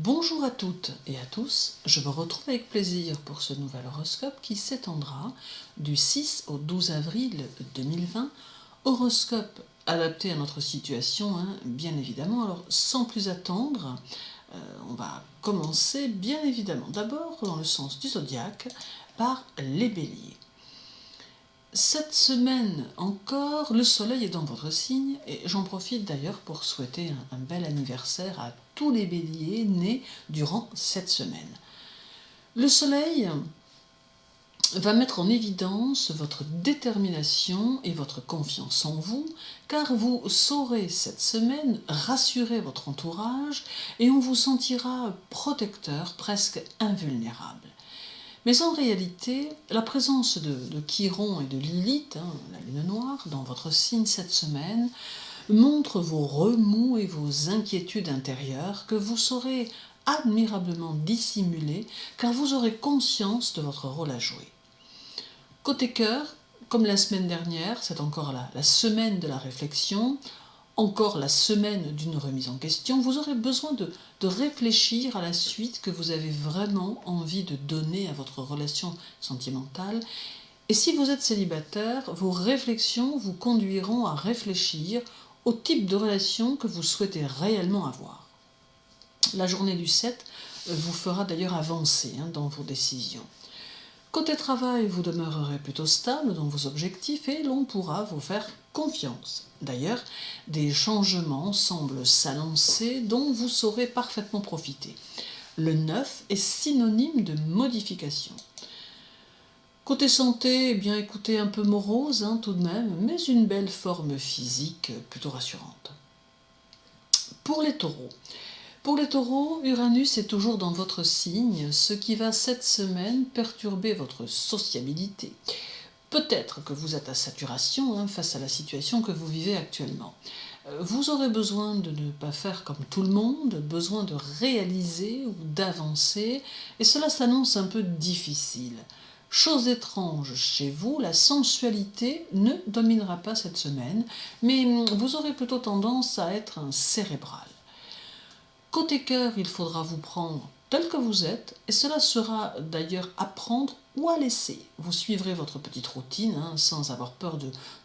Bonjour à toutes et à tous, je vous retrouve avec plaisir pour ce nouvel horoscope qui s'étendra du 6 au 12 avril 2020, horoscope adapté à notre situation, bien évidemment. Alors sans plus attendre, on va commencer bien évidemment d'abord dans le sens du zodiaque par les béliers. Cette semaine encore, le soleil est dans votre signe et j'en profite d'ailleurs pour souhaiter un bel anniversaire à tous les béliers nés durant cette semaine. Le soleil va mettre en évidence votre détermination et votre confiance en vous, car vous saurez cette semaine rassurer votre entourage et on vous sentira protecteur, presque invulnérable. Mais en réalité, la présence de Chiron et de Lilith, la lune noire, dans votre signe cette semaine, montre vos remous et vos inquiétudes intérieures que vous saurez admirablement dissimuler car vous aurez conscience de votre rôle à jouer. Côté cœur, comme la semaine dernière, c'est encore la semaine de la réflexion, encore la semaine d'une remise en question, vous aurez besoin de réfléchir à la suite que vous avez vraiment envie de donner à votre relation sentimentale. Et si vous êtes célibataire, vos réflexions vous conduiront à réfléchir au type de relation que vous souhaitez réellement avoir. La journée du 7 vous fera d'ailleurs avancer dans vos décisions. Côté travail, vous demeurerez plutôt stable dans vos objectifs et l'on pourra vous faire confiance. D'ailleurs, des changements semblent s'annoncer dont vous saurez parfaitement profiter. Le 9 est synonyme de modification. Côté santé, écoutez, un peu morose tout de même, mais une belle forme physique plutôt rassurante. Pour les taureaux, Uranus est toujours dans votre signe, ce qui va cette semaine perturber votre sociabilité. Peut-être que vous êtes à saturation face à la situation que vous vivez actuellement. Vous aurez besoin de ne pas faire comme tout le monde, besoin de réaliser ou d'avancer, et cela s'annonce un peu difficile. Chose étrange chez vous, la sensualité ne dominera pas cette semaine, mais vous aurez plutôt tendance à être un cérébral. Côté cœur, il faudra vous prendre tel que vous êtes, et cela sera d'ailleurs à prendre ou à laisser. Vous suivrez votre petite routine sans avoir peur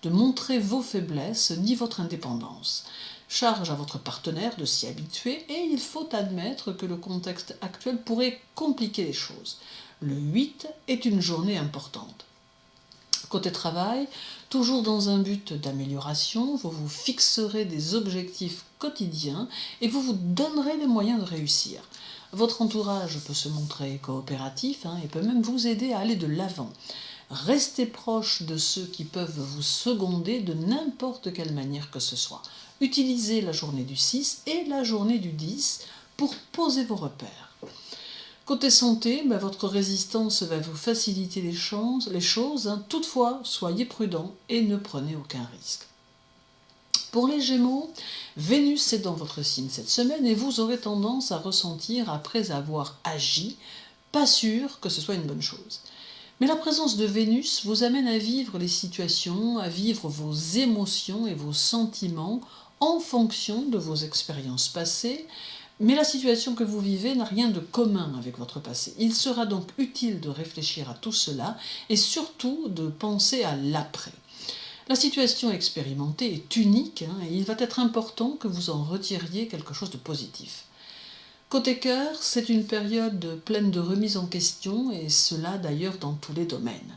de montrer vos faiblesses ni votre indépendance. Charge à votre partenaire de s'y habituer et il faut admettre que le contexte actuel pourrait compliquer les choses. Le 8 est une journée importante. Côté travail, toujours dans un but d'amélioration, vous vous fixerez des objectifs quotidiens et vous vous donnerez les moyens de réussir. Votre entourage peut se montrer coopératif et peut même vous aider à aller de l'avant. Restez proche de ceux qui peuvent vous seconder de n'importe quelle manière que ce soit. Utilisez la journée du 6 et la journée du 10 pour poser vos repères. Côté santé, votre résistance va vous faciliter les choses. Toutefois, soyez prudent et ne prenez aucun risque. Pour les Gémeaux, Vénus est dans votre signe cette semaine et vous aurez tendance à ressentir, après avoir agi, pas sûr que ce soit une bonne chose. Mais la présence de Vénus vous amène à vivre les situations, à vivre vos émotions et vos sentiments en fonction de vos expériences passées, mais la situation que vous vivez n'a rien de commun avec votre passé. Il sera donc utile de réfléchir à tout cela et surtout de penser à l'après. La situation expérimentée est unique et il va être important que vous en retiriez quelque chose de positif. Côté cœur, c'est une période pleine de remise en question et cela d'ailleurs dans tous les domaines.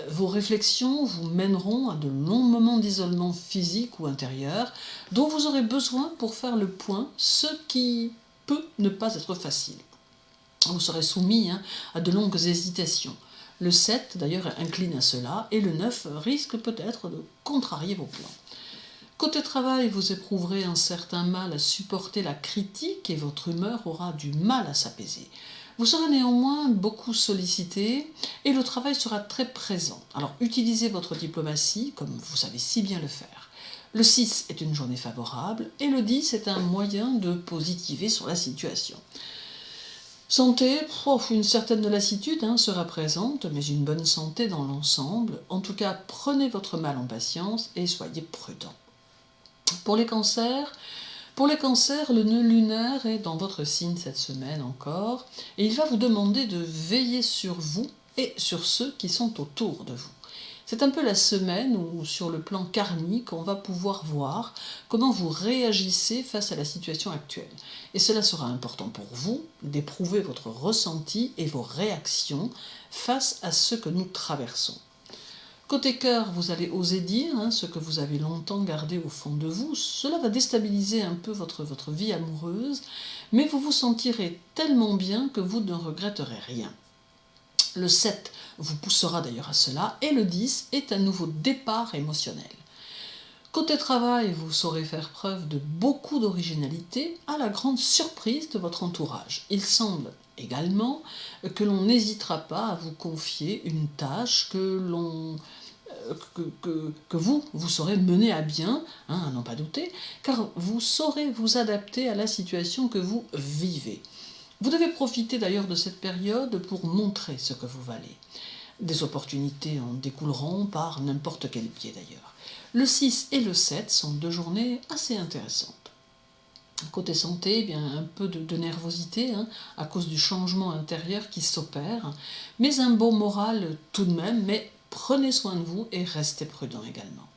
Vos réflexions vous mèneront à de longs moments d'isolement physique ou intérieur dont vous aurez besoin pour faire le point, ce qui peut ne pas être facile. Vous serez soumis à de longues hésitations. Le 7 d'ailleurs incline à cela et le 9 risque peut-être de contrarier vos plans. Côté travail, vous éprouverez un certain mal à supporter la critique et votre humeur aura du mal à s'apaiser. Vous serez néanmoins beaucoup sollicité et le travail sera très présent. Alors utilisez votre diplomatie comme vous savez si bien le faire. Le 6 est une journée favorable et le 10 est un moyen de positiver sur la situation. Santé, une certaine lassitude sera présente, mais une bonne santé dans l'ensemble. En tout cas, prenez votre mal en patience et soyez prudent. Pour les cancers, Pour les cancers, le nœud lunaire est dans votre signe cette semaine encore, et il va vous demander de veiller sur vous et sur ceux qui sont autour de vous. C'est un peu la semaine où, sur le plan karmique, on va pouvoir voir comment vous réagissez face à la situation actuelle. Et cela sera important pour vous d'éprouver votre ressenti et vos réactions face à ce que nous traversons. Côté cœur, vous allez oser dire ce que vous avez longtemps gardé au fond de vous. Cela va déstabiliser un peu votre vie amoureuse, mais vous vous sentirez tellement bien que vous ne regretterez rien. Le 7 vous poussera d'ailleurs à cela, et le 10 est un nouveau départ émotionnel. Côté travail, vous saurez faire preuve de beaucoup d'originalité à la grande surprise de votre entourage. Il semble également que l'on n'hésitera pas à vous confier une tâche que vous saurez mener à bien, à n'en pas douter, car vous saurez vous adapter à la situation que vous vivez. Vous devez profiter d'ailleurs de cette période pour montrer ce que vous valez. Des opportunités en découleront par n'importe quel biais d'ailleurs. Le 6 et le 7 sont 2 journées assez intéressantes. Côté santé, bien, un peu de nervosité à cause du changement intérieur qui s'opère, mais un bon moral tout de même, mais prenez soin de vous et restez prudent également.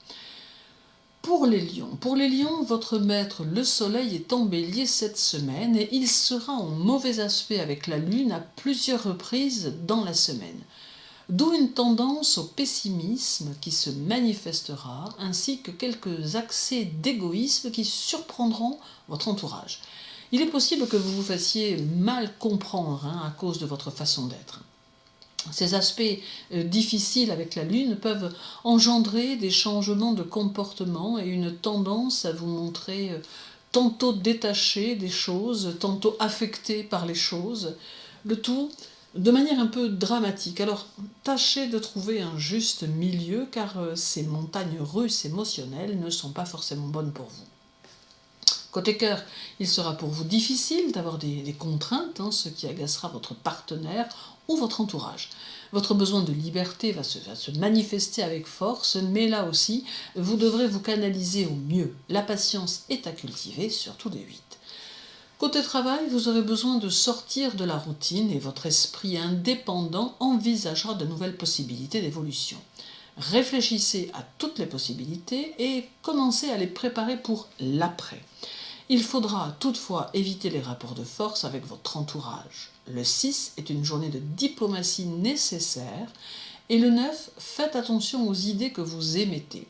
Pour les lions, votre maître, le soleil, est en bélier cette semaine et il sera en mauvais aspect avec la lune à plusieurs reprises dans la semaine. D'où une tendance au pessimisme qui se manifestera, ainsi que quelques accès d'égoïsme qui surprendront votre entourage. Il est possible que vous vous fassiez mal comprendre à cause de votre façon d'être. Ces aspects difficiles avec la Lune peuvent engendrer des changements de comportement et une tendance à vous montrer tantôt détaché des choses, tantôt affecté par les choses, le tout de manière un peu dramatique. Alors, tâchez de trouver un juste milieu, car ces montagnes russes émotionnelles ne sont pas forcément bonnes pour vous. Côté cœur, il sera pour vous difficile d'avoir des contraintes, ce qui agacera votre partenaire ou votre entourage. Votre besoin de liberté va se manifester avec force, mais là aussi, vous devrez vous canaliser au mieux. La patience est à cultiver, surtout les 8. Côté travail, vous aurez besoin de sortir de la routine et votre esprit indépendant envisagera de nouvelles possibilités d'évolution. Réfléchissez à toutes les possibilités et commencez à les préparer pour l'après. Il faudra toutefois éviter les rapports de force avec votre entourage. Le 6 est une journée de diplomatie nécessaire et le 9, faites attention aux idées que vous émettez.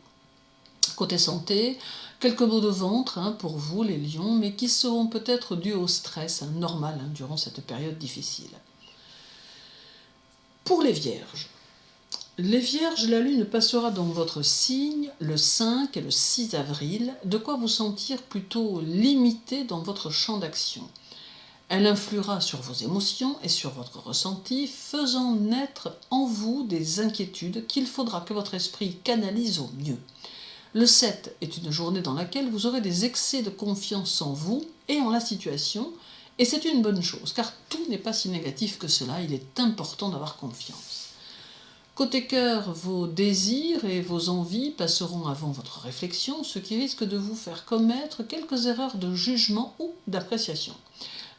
Côté santé, quelques maux de ventre pour vous les lions, mais qui seront peut-être dus au stress normal durant cette période difficile. Pour les vierges, la lune passera dans votre signe le 5 et le 6 avril, de quoi vous sentir plutôt limité dans votre champ d'action. Elle influera sur vos émotions et sur votre ressenti, faisant naître en vous des inquiétudes qu'il faudra que votre esprit canalise au mieux. Le 7 est une journée dans laquelle vous aurez des excès de confiance en vous et en la situation, et c'est une bonne chose, car tout n'est pas si négatif que cela, il est important d'avoir confiance. Côté cœur, vos désirs et vos envies passeront avant votre réflexion, ce qui risque de vous faire commettre quelques erreurs de jugement ou d'appréciation.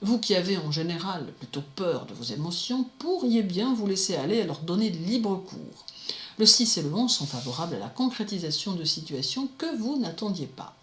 Vous qui avez en général plutôt peur de vos émotions, pourriez bien vous laisser aller à leur donner libre cours. Le 6 et le 11 sont favorables à la concrétisation de situations que vous n'attendiez pas.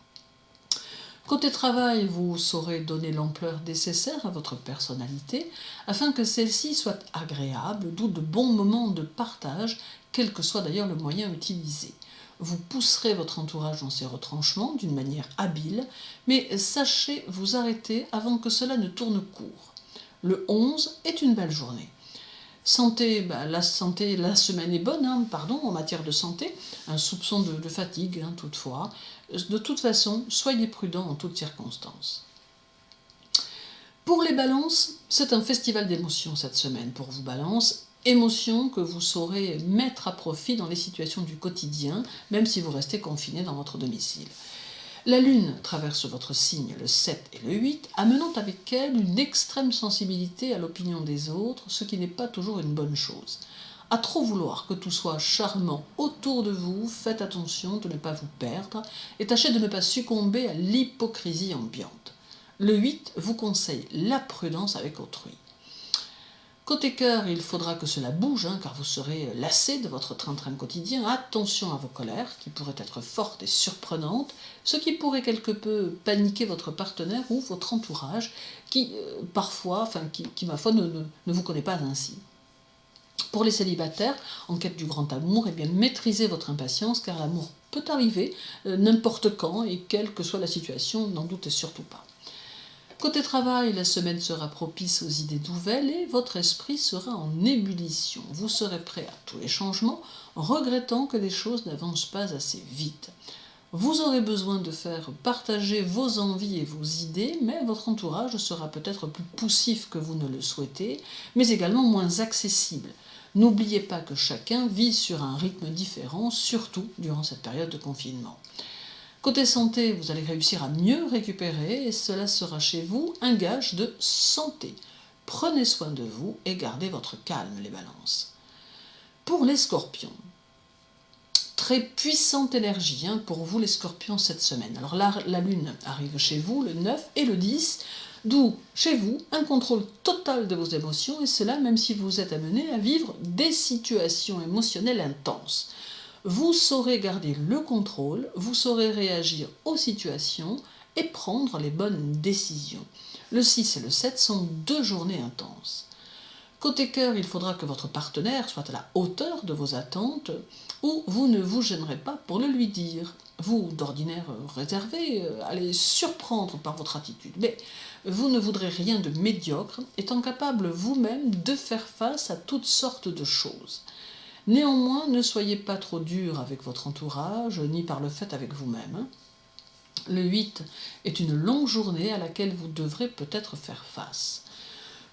Côté travail, vous saurez donner l'ampleur nécessaire à votre personnalité afin que celle-ci soit agréable, d'où de bons moments de partage, quel que soit d'ailleurs le moyen utilisé. Vous pousserez votre entourage dans ses retranchements d'une manière habile, mais sachez vous arrêter avant que cela ne tourne court. Le 11 est une belle journée. Santé, la semaine est bonne, en matière de santé, un soupçon de fatigue toutefois. De toute façon, soyez prudents en toutes circonstances. Pour les balances, c'est un festival d'émotions cette semaine pour vous Balance, émotions que vous saurez mettre à profit dans les situations du quotidien, même si vous restez confiné dans votre domicile. La Lune traverse votre signe le 7 et le 8, amenant avec elle une extrême sensibilité à l'opinion des autres, ce qui n'est pas toujours une bonne chose. À trop vouloir que tout soit charmant autour de vous, faites attention de ne pas vous perdre et tâchez de ne pas succomber à l'hypocrisie ambiante. Le 8 vous conseille la prudence avec autrui. Côté cœur, il faudra que cela bouge, car vous serez lassé de votre train-train quotidien. Attention à vos colères, qui pourraient être fortes et surprenantes, ce qui pourrait quelque peu paniquer votre partenaire ou votre entourage, qui parfois, ma foi, ne vous connaît pas ainsi. Pour les célibataires, en quête du grand amour, eh bien, maîtrisez votre impatience, car l'amour peut arriver n'importe quand et quelle que soit la situation, n'en doutez surtout pas. Côté travail, la semaine sera propice aux idées nouvelles et votre esprit sera en ébullition. Vous serez prêt à tous les changements, regrettant que les choses n'avancent pas assez vite. Vous aurez besoin de faire partager vos envies et vos idées, mais votre entourage sera peut-être plus poussif que vous ne le souhaitez, mais également moins accessible. N'oubliez pas que chacun vit sur un rythme différent, surtout durant cette période de confinement. Côté santé, vous allez réussir à mieux récupérer et cela sera chez vous un gage de santé. Prenez soin de vous et gardez votre calme, les balances. Pour les scorpions, très puissante énergie pour vous les scorpions cette semaine. Alors là, la lune arrive chez vous le 9 et le 10, d'où chez vous un contrôle total de vos émotions et cela même si vous êtes amené à vivre des situations émotionnelles intenses. Vous saurez garder le contrôle, vous saurez réagir aux situations et prendre les bonnes décisions. Le 6 et le 7 sont 2 journées intenses. Côté cœur, il faudra que votre partenaire soit à la hauteur de vos attentes ou vous ne vous gênerez pas pour le lui dire. Vous, d'ordinaire réservé, allez surprendre par votre attitude, mais vous ne voudrez rien de médiocre, étant capable vous-même de faire face à toutes sortes de choses. Néanmoins, ne soyez pas trop dur avec votre entourage, ni par le fait avec vous-même. Le 8 est une longue journée à laquelle vous devrez peut-être faire face.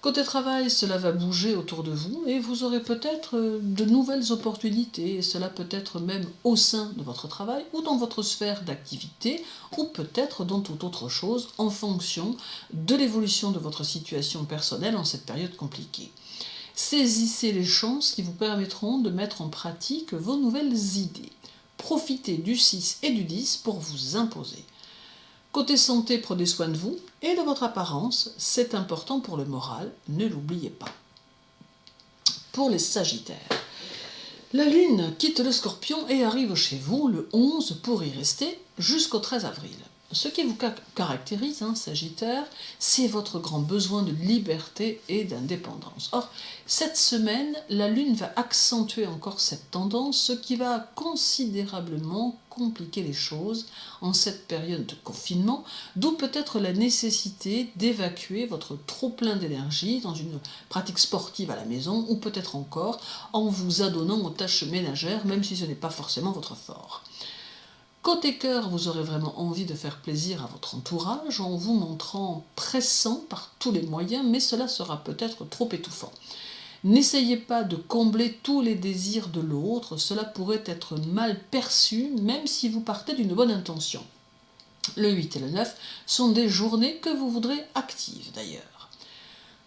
Côté travail, cela va bouger autour de vous et vous aurez peut-être de nouvelles opportunités, et cela peut être même au sein de votre travail ou dans votre sphère d'activité, ou peut-être dans toute autre chose en fonction de l'évolution de votre situation personnelle en cette période compliquée. Saisissez les chances qui vous permettront de mettre en pratique vos nouvelles idées. Profitez du 6 et du 10 pour vous imposer. Côté santé, prenez soin de vous et de votre apparence, c'est important pour le moral, ne l'oubliez pas. Pour les sagittaires, la lune quitte le scorpion et arrive chez vous le 11 pour y rester jusqu'au 13 avril. Ce qui vous caractérise, Sagittaire, c'est votre grand besoin de liberté et d'indépendance. Or, cette semaine, la Lune va accentuer encore cette tendance, ce qui va considérablement compliquer les choses en cette période de confinement, d'où peut-être la nécessité d'évacuer votre trop-plein d'énergie dans une pratique sportive à la maison, ou peut-être encore en vous adonnant aux tâches ménagères, même si ce n'est pas forcément votre fort. Côté cœur, vous aurez vraiment envie de faire plaisir à votre entourage en vous montrant pressant par tous les moyens, mais cela sera peut-être trop étouffant. N'essayez pas de combler tous les désirs de l'autre, cela pourrait être mal perçu, même si vous partez d'une bonne intention. Le 8 et le 9 sont des journées que vous voudrez actives d'ailleurs.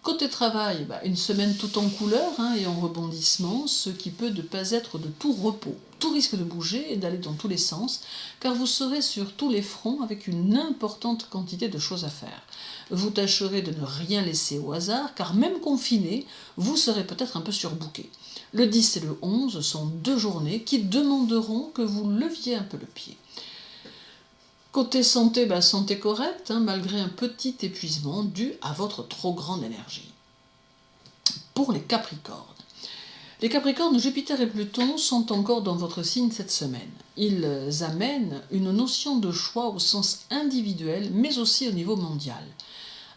Côté travail, une semaine tout en couleur et en rebondissement, ce qui peut ne pas être de tout repos. Tout risque de bouger et d'aller dans tous les sens, car vous serez sur tous les fronts avec une importante quantité de choses à faire. Vous tâcherez de ne rien laisser au hasard, car même confiné, vous serez peut-être un peu surbooké. Le 10 et le 11 sont 2 journées qui demanderont que vous leviez un peu le pied. Côté santé, santé correcte, malgré un petit épuisement dû à votre trop grande énergie. Pour les Capricornes. Les Capricornes, Jupiter et Pluton sont encore dans votre signe cette semaine. Ils amènent une notion de choix au sens individuel, mais aussi au niveau mondial.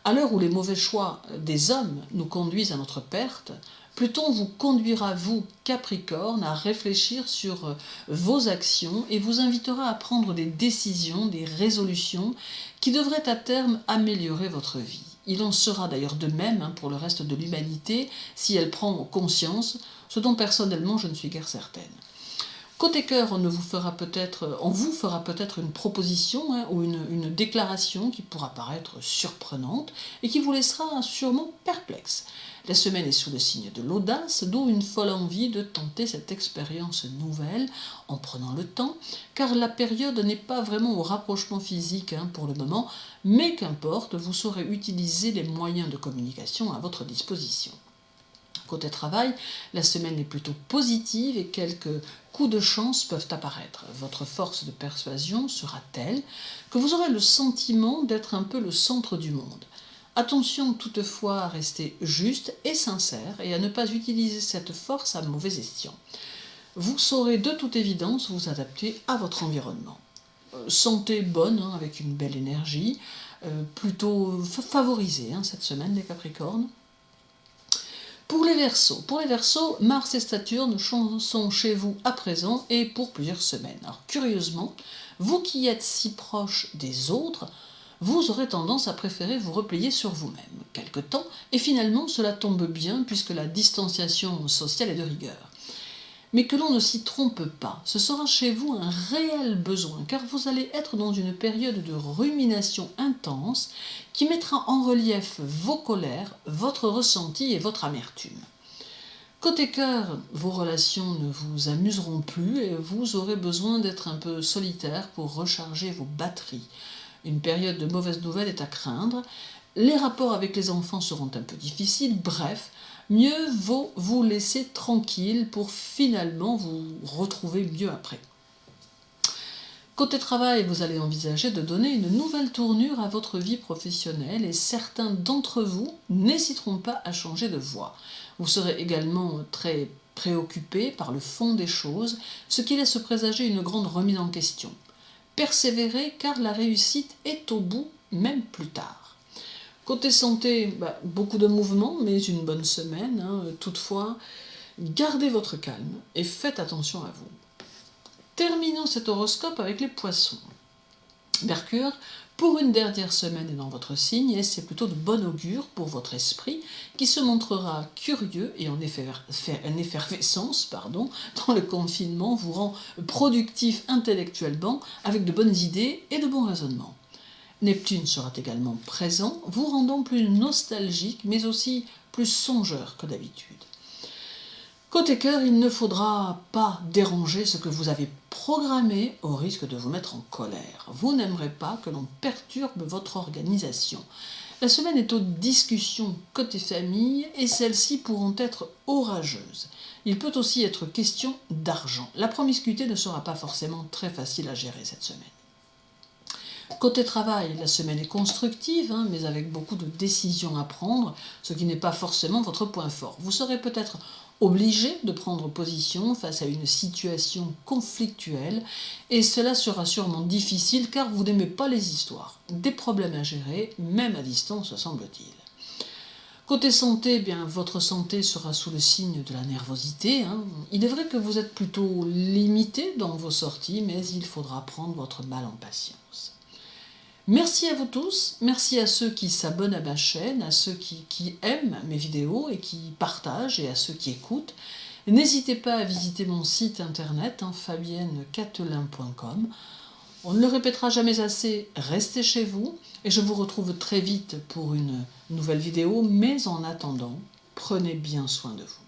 À l'heure où les mauvais choix des hommes nous conduisent à notre perte, Pluton vous conduira, vous, Capricorne, à réfléchir sur vos actions et vous invitera à prendre des décisions, des résolutions qui devraient à terme améliorer votre vie. Il en sera d'ailleurs de même pour le reste de l'humanité si elle prend conscience, ce dont personnellement je ne suis guère certaine. Côté cœur, on vous fera peut-être une proposition ou une déclaration qui pourra paraître surprenante et qui vous laissera sûrement perplexe. La semaine est sous le signe de l'audace, d'où une folle envie de tenter cette expérience nouvelle en prenant le temps, car la période n'est pas vraiment au rapprochement physique pour le moment, mais qu'importe, vous saurez utiliser les moyens de communication à votre disposition. Côté travail, la semaine est plutôt positive et quelques coups de chance peuvent apparaître. Votre force de persuasion sera telle que vous aurez le sentiment d'être un peu le centre du monde. Attention toutefois à rester juste et sincère et à ne pas utiliser cette force à mauvais escient. Vous saurez de toute évidence vous adapter à votre environnement. Santé bonne, avec une belle énergie, plutôt favorisée cette semaine les Capricornes. Pour les Verseaux, Mars et Saturne sont chez vous à présent et pour plusieurs semaines. Alors curieusement, vous qui êtes si proche des autres, vous aurez tendance à préférer vous replier sur vous-même quelque temps, et finalement cela tombe bien puisque la distanciation sociale est de rigueur. Mais que l'on ne s'y trompe pas, ce sera chez vous un réel besoin, car vous allez être dans une période de rumination intense qui mettra en relief vos colères, votre ressenti et votre amertume. Côté cœur, vos relations ne vous amuseront plus et vous aurez besoin d'être un peu solitaire pour recharger vos batteries. Une période de mauvaises nouvelles est à craindre, les rapports avec les enfants seront un peu difficiles, bref, mieux vaut vous laisser tranquille pour finalement vous retrouver mieux après. Côté travail, vous allez envisager de donner une nouvelle tournure à votre vie professionnelle et certains d'entre vous n'hésiteront pas à changer de voie. Vous serez également très préoccupé par le fond des choses, ce qui laisse présager une grande remise en question. Persévérez car la réussite est au bout, même plus tard. Côté santé, beaucoup de mouvements, mais une bonne semaine. Toutefois, gardez votre calme et faites attention à vous. Terminons cet horoscope avec les Poissons. Mercure, pour une dernière semaine, est dans votre signe et c'est plutôt de bon augure pour votre esprit qui se montrera curieux et en effervescence dans le confinement, vous rend productif intellectuellement avec de bonnes idées et de bons raisonnements. Neptune sera également présent, vous rendant plus nostalgique mais aussi plus songeur que d'habitude. Côté cœur, il ne faudra pas déranger ce que vous avez programmé au risque de vous mettre en colère. Vous n'aimerez pas que l'on perturbe votre organisation. La semaine est aux discussions côté famille et celles-ci pourront être orageuses. Il peut aussi être question d'argent. La promiscuité ne sera pas forcément très facile à gérer cette semaine. Côté travail, la semaine est constructive, mais avec beaucoup de décisions à prendre, ce qui n'est pas forcément votre point fort. Vous serez peut-être obligé de prendre position face à une situation conflictuelle, et cela sera sûrement difficile car vous n'aimez pas les histoires. Des problèmes à gérer, même à distance, semble-t-il. Côté santé, votre santé sera sous le signe de la nervosité. Il est vrai que vous êtes plutôt limité dans vos sorties, mais il faudra prendre votre mal en patience. Merci à vous tous, merci à ceux qui s'abonnent à ma chaîne, à ceux qui aiment mes vidéos et qui partagent et à ceux qui écoutent. N'hésitez pas à visiter mon site internet fabiennecatelin.com. On ne le répétera jamais assez, restez chez vous et je vous retrouve très vite pour une nouvelle vidéo, mais en attendant, prenez bien soin de vous.